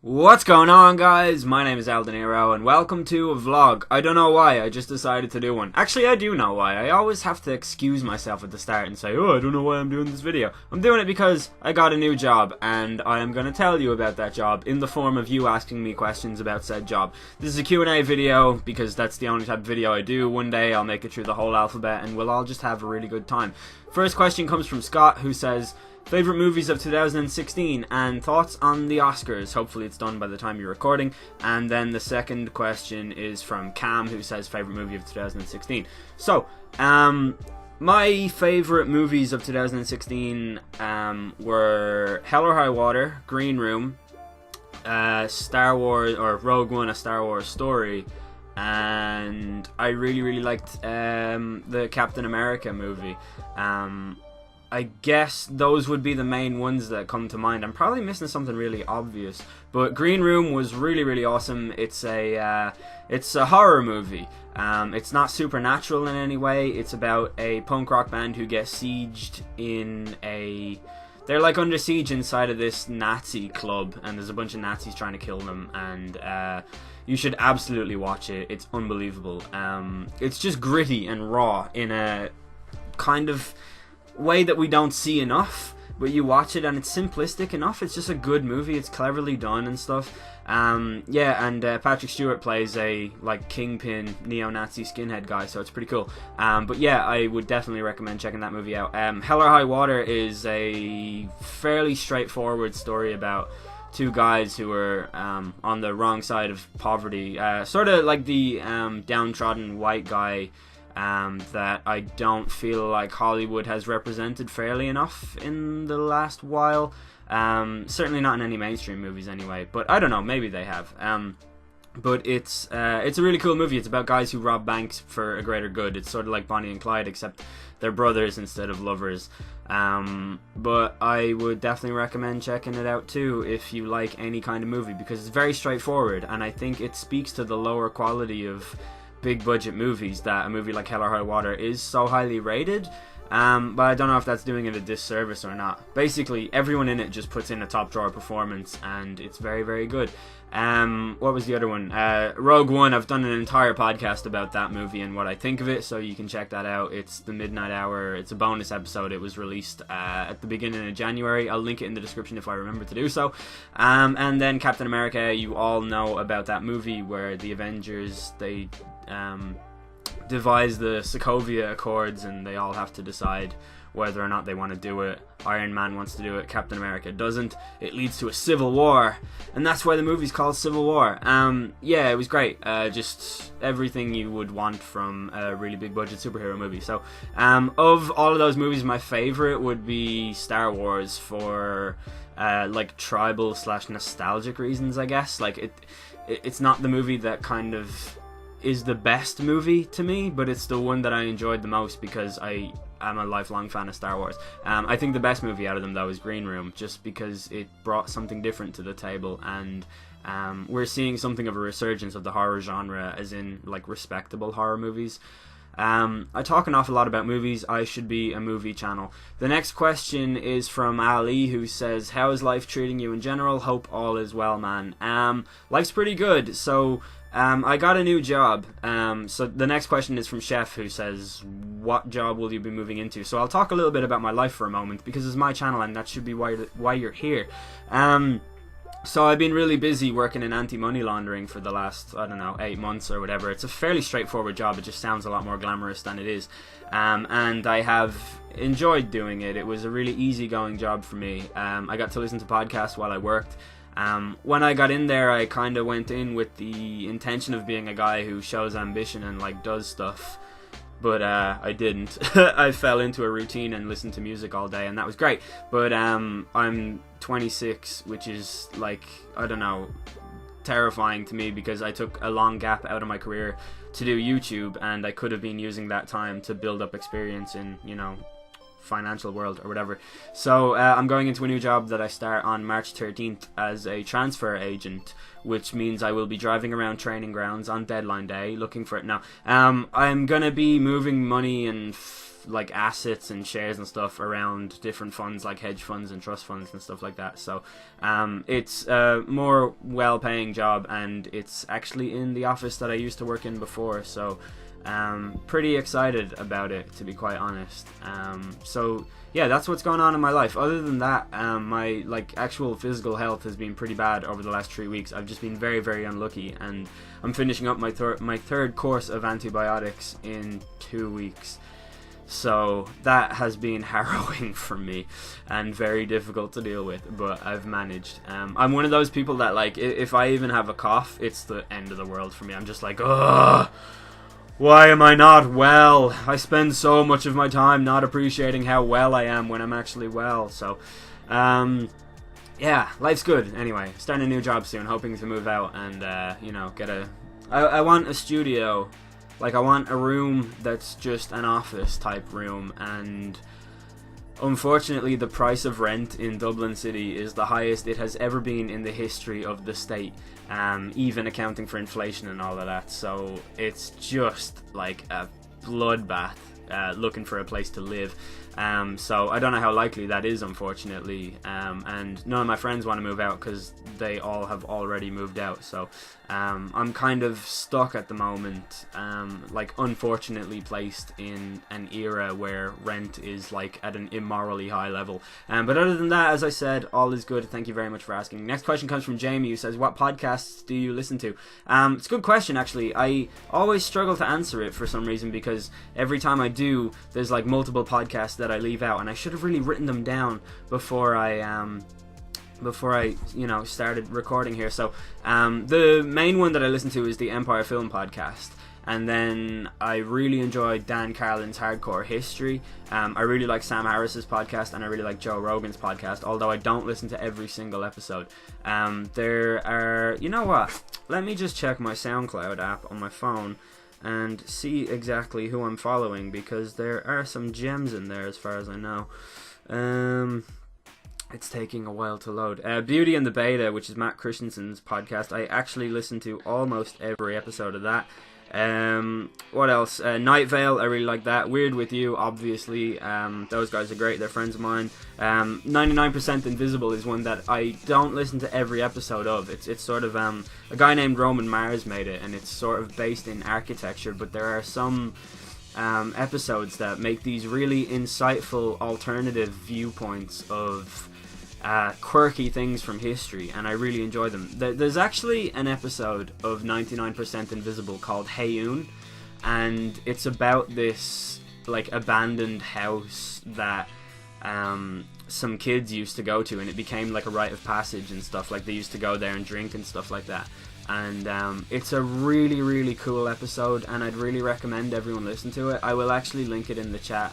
What's going on, guys? My name is Aldeniro and welcome to a vlog. I don't know why, I just decided to do one. Actually, I do know why. I always have to excuse myself at the start and say, oh, I don't know why I'm doing this video. I'm doing it because I got a new job and I am going to tell you about that job in the form of you asking me questions about said job. This is a Q&A video because that's the only type of video I do. One day I'll make it through the whole alphabet and we'll all just have a really good time. First question comes from Scott, who says, favorite movies of 2016 and thoughts on the Oscars. Hopefully it's done by the time you're recording. And then the second question is from Cam, who says favorite movie of 2016. So, my favorite movies of 2016 were Hell or High Water, Green Room, Star Wars, or Rogue One, A Star Wars Story, and I really liked the Captain America movie. I guess those would be the main ones that come to mind. I'm probably missing something really obvious, but Green Room was really awesome. It's a horror movie. It's not supernatural in any way. It's about a punk rock band who gets sieged in a... They're like under siege inside of this Nazi club, and there's a bunch of Nazis trying to kill them, and you should absolutely watch it. It's unbelievable. It's just gritty and raw in a kind of way that we don't see enough, but you watch it and it's simplistic enough. It's just a good movie. It's cleverly done and stuff. Patrick Stewart plays a like kingpin neo-Nazi skinhead guy, so it's pretty cool. But yeah, I would definitely recommend checking that movie out. Hell or High Water is a fairly straightforward story about two guys who are on the wrong side of poverty, sort of like the downtrodden white guy that I don't feel like Hollywood has represented fairly enough in the last while. Certainly not in any mainstream movies anyway, but I don't know, maybe they have. But it's a really cool movie. It's about guys who rob banks for a greater good. It's sort of like Bonnie and Clyde, except they're brothers instead of lovers. But I would definitely recommend checking it out too if you like any kind of movie, because it's very straightforward, and I think it speaks to the lower quality of big budget movies that a movie like Hell or High Water is so highly rated. But I don't know if that's doing it a disservice or not. Basically, everyone in it just puts in a top drawer performance, and it's very good. What was the other one? Rogue One. I've done an entire podcast about that movie and what I think of it, so you can check that out. It's the Midnight Hour. It's a bonus episode. It was released at the beginning of January. I'll link it in the description if I remember to do so. And then Captain America. You all know about that movie where the Avengers, they devise the Sokovia Accords, and they all have to decide whether or not they want to do it. Iron Man wants to do it, Captain America doesn't. It leads to a civil war, and that's why the movie's called Civil War. Yeah, it was great. Just everything you would want from a really big budget superhero movie. So, of all of those movies, my favorite would be Star Wars for like tribal / nostalgic reasons, I guess. Like it's not the movie that kind of is the best movie to me, but it's the one that I enjoyed the most because I am a lifelong fan of Star Wars. I think the best movie out of them though is Green Room, just because it brought something different to the table, and we're seeing something of a resurgence of the horror genre, as in like respectable horror movies. I talk an awful lot about movies. I should be a movie channel. The next question is from Ali, who says, how is life treating you in general? Hope all is well, man. Life's pretty good. So I got a new job. So the next question is from Chef, who says, what job will you be moving into? So I'll talk a little bit about my life for a moment, because it's my channel and that should be why you're here. So I've been really busy working in anti-money laundering for the last, I don't know, 8 months or whatever. It's a fairly straightforward job. It just sounds a lot more glamorous than it is. And I have enjoyed doing it. It was a really easygoing job for me. I got to listen to podcasts while I worked. When I got in there, I kind of went in with the intention of being a guy who shows ambition and like does stuff. But I didn't. I fell into a routine and listened to music all day, and that was great. But I'm 26, which is like, I don't know, terrifying to me, because I took a long gap out of my career to do YouTube, and I could have been using that time to build up experience in, you know, financial world or whatever. So I'm going into a new job that I start on March 13th as a transfer agent, which means I will be driving around training grounds on deadline day looking for it. Now, I'm going to be moving money and like assets and shares and stuff around different funds like hedge funds and trust funds and stuff like that. So it's a more well-paying job, and it's actually in the office that I used to work in before. So pretty excited about it, to be quite honest. So yeah, that's what's going on in my life. Other than that, my like actual physical health has been pretty bad over the last 3 weeks. I've just been very, very unlucky, and I'm finishing up my third course of antibiotics in 2 weeks. So that has been harrowing for me and very difficult to deal with, but I've managed. I'm one of those people that, like, if I even have a cough, it's the end of the world for me. I'm just like, ugh, why am I not well? I spend so much of my time not appreciating how well I am when I'm actually well. So, yeah, life's good. Anyway, starting a new job soon, hoping to move out and, you know, get a... I want a studio. Like, I want a room that's just an office type room, and unfortunately the price of rent in Dublin City is the highest it has ever been in the history of the state, even accounting for inflation and all of that. So it's just like a bloodbath looking for a place to live. So I don't know how likely that is, unfortunately, and none of my friends want to move out because they all have already moved out. So I'm kind of stuck at the moment, like unfortunately placed in an era where rent is like at an immorally high level. But other than that, as I said, all is good. Thank you very much for asking. Next question comes from Jamie, who says, what podcasts do you listen to? It's a good question, actually. I always struggle to answer it for some reason, because every time I do, there's like multiple podcasts that I leave out, and I should have really written them down before I you know, started recording here. So the main one that I listen to is the Empire Film Podcast, and then I really enjoy Dan Carlin's Hardcore History. I really like Sam Harris's podcast, and I really like Joe Rogan's podcast, although I don't listen to every single episode. There are, you know what, let me just check my SoundCloud app on my phone and see exactly who I'm following, because there are some gems in there as far as I know. It's taking a while to load. Beauty and the Beta, which is Matt Christensen's podcast, I actually listen to almost every episode of that. What else? Night Vale, I really like that. Weird With You, obviously. Those guys are great, they're friends of mine. 99% Invisible is one that I don't listen to every episode of. It's sort of a guy named Roman Mars made it, and it's sort of based in architecture, but there are some episodes that make these really insightful alternative viewpoints of quirky things from history, and I really enjoy them. There's actually an episode of 99% Invisible called Heyoon, and it's about this like abandoned house that some kids used to go to, and it became like a rite of passage and stuff. Like, they used to go there and drink and stuff like that. And it's a really, really cool episode, and I'd really recommend everyone listen to it. I will actually link it in the chat.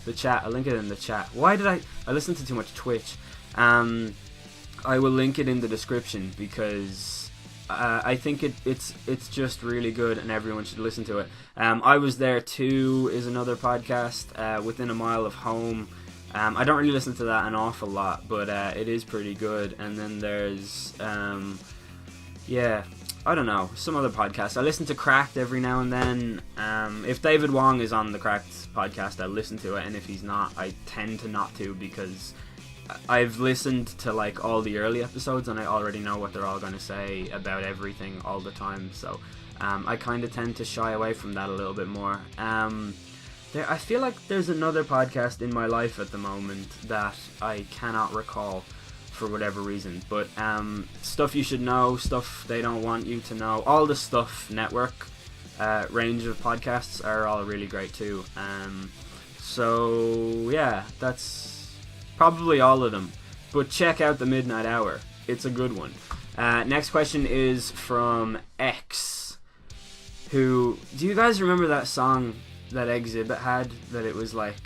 I'll link it in the chat. Why did I listened to too much Twitch. I will link it in the description, because I think it's just really good, and everyone should listen to it. I Was There Too is another podcast, Within a Mile of Home. I don't really listen to that an awful lot, but it is pretty good. And then there's yeah, I don't know, some other podcasts. I listen to Cracked every now and then. If David Wong is on the Cracked podcast, I listen to it, and if he's not, I tend to not to, because I've listened to like all the early episodes, and I already know what they're all going to say about everything all the time. So I kind of tend to shy away from that a little bit more. I feel like there's another podcast in my life at the moment that I cannot recall for whatever reason, but Stuff You Should Know, Stuff They Don't Want You to Know, all the Stuff Network range of podcasts are all really great too. So yeah, that's probably all of them, but check out The Midnight Hour, it's a good one. Next question is from X, who, do you guys remember that song that Exhibit had, that it was like,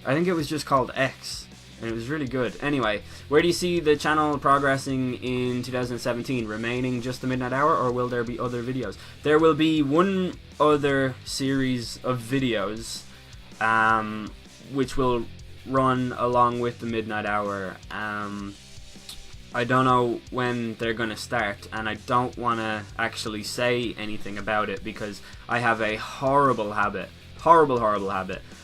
I think it was just called X, and it was really good. Anyway, where do you see the channel progressing in 2017? Remaining just The Midnight Hour, or will there be other videos? There will be one other series of videos, which will run along with the midnight hour. I don't know when they're gonna start, and I don't want to actually say anything about it because I have a horrible habit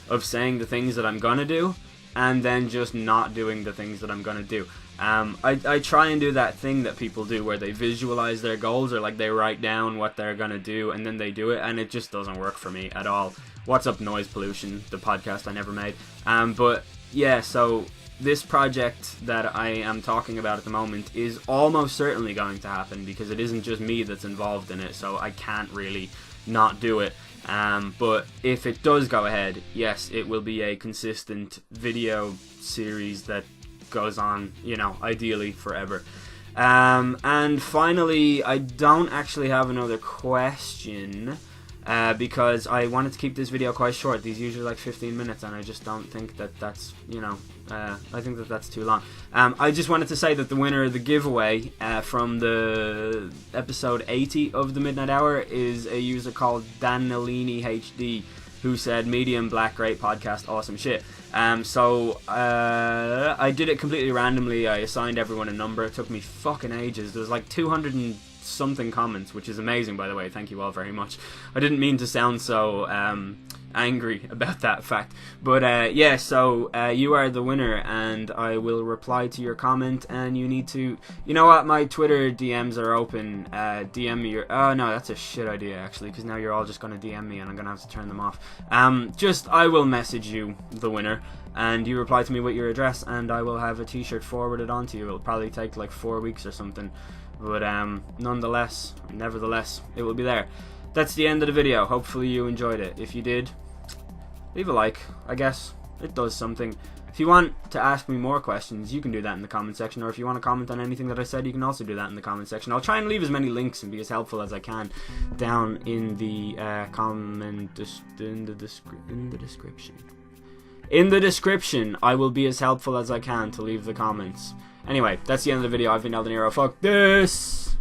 of saying the things that I'm gonna do and then just not doing the things that I'm gonna do. I try and do that thing that people do where they visualize their goals, or like they write down what they're gonna do and then they do it, and it just doesn't work for me at all. What's up, Noise Pollution, the podcast I never made. But yeah, so this project that I am talking about at the moment is almost certainly going to happen because it isn't just me that's involved in it, so I can't really not do it. But if it does go ahead, yes, it will be a consistent video series that goes on, you know, ideally forever. And finally, I don't actually have another question because I wanted to keep this video quite short. These usually like 15 minutes, and I just don't think that that's, you know, I think that that's too long. I just wanted to say that the winner of the giveaway from the episode 80 of the Midnight Hour is a user called Danilini HD, who said medium black, great podcast, awesome shit. So I did it completely randomly. I assigned everyone a number. It took me fucking ages. There was like 200 and something comments, which is amazing, by the way. Thank you all very much. I didn't mean to sound so angry about that fact, but yeah, so you are the winner, and I will reply to your comment, and you need to, you know what, my Twitter DMs are open. DM me your, oh no, that's a shit idea actually, because now you're all just going to DM me and I'm going to have to turn them off. I will message you the winner, and you reply to me with your address, and I will have a t-shirt forwarded on to you. It'll probably take like 4 weeks or something, but nevertheless, it will be there. That's the end of the video. Hopefully you enjoyed it. If you did, leave a like. I guess it does something. If you want to ask me more questions, you can do that in the comment section, or if you want to comment on anything that I said, you can also do that in the comment section. I'll try and leave as many links and be as helpful as I can down in the in the description. In the description, I will be as helpful as I can to leave the comments. Anyway, that's the end of the video. I've been Eldeniro. Fuck this!